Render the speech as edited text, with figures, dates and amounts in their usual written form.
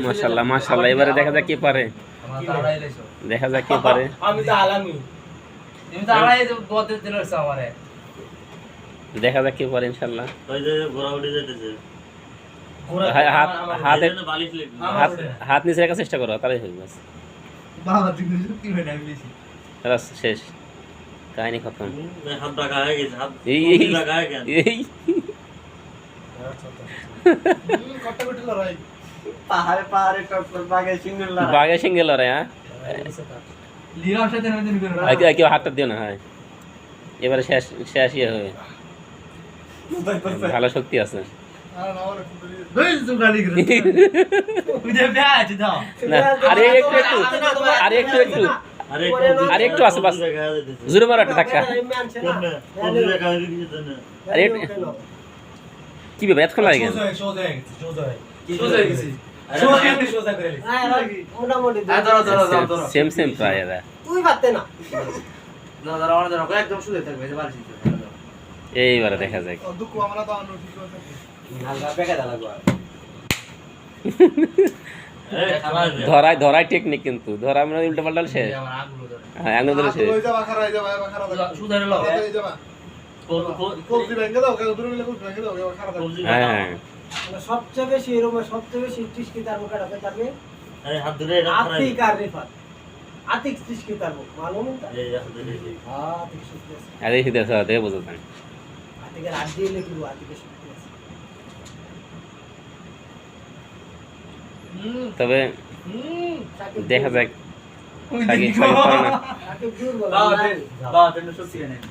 মাশাআল্লাহ মাশাআল্লাহ, এবারে দেখা যাক কে পারে, দেখা যাক কে পারে। আমি তো আলামি, তুমি তো আড়াই বলতে দিলছ আমারে, দেখা যাক কে পারে ইনশাআল্লাহ। ওই যে ঘোড়া উঠে যাইতেছে, হাত হাত হাত নিচে রাখার চেষ্টা করো, তাহলেই হয়ে যাবে। বাবা তুমি কি হয় না বেশি রাস শেষ, কাহিনী খতম। হাত ডাকা হয়ে গেছে, হাত এই ডাকা হয়ে গেছে। এই কত কত লড়াই, পাহাড়ে টপ বাগে সিঙ্গেল লড়াই। বাঘে সিংহে লড়াই, হ্যাঁ লিরাম সাথে নদিন করে কেউ হাতটা দিও না। হয় এবারে শেষ, শেষ ইয়ে হবে, ভালো শক্তি আছে। দুই জুগালি করে উদে ব্যাচ দাও না আরে একটু একটু, আরে একটু একটু, আরে আরে একটু আছে বাস, জোরে মারো একটা ধাক্কা। আরে কি ব্যাপার, এতক্ষণ লাগে কেন? মোটামুটি সেম সেম প্রায় এরা। তুই পারতে না। একদম শুয়ে থাকবে যে বালছি এইবারে দেখা যাক। ধরাই ধরাই টেকনিক, কিন্তু ধরা মানে উল্টো পাল্টা শেষ। হ্যাঁ আঙুল ধরে শেষ। হ্যাঁ সবচেয়ে বেশি এরকম সবচেয়ে বেশি টিস্কি তার মুখে রাখে তাকে হাত ধরে আতিক আর রিফাত। আতিক টিস্কি তার মুখ মালুম না? আতিক শিখতে আছে। আরে সিধা সাথে বুঝো না। আতিকের হাত দিয়ে লিখবো আতিকের শিখতে আছে। তবে সাকিব দেখা যাক, দুর্বল। সাকিব পারে না। সাকিব দুর্বল। বাবা তেন সত্যি নেই।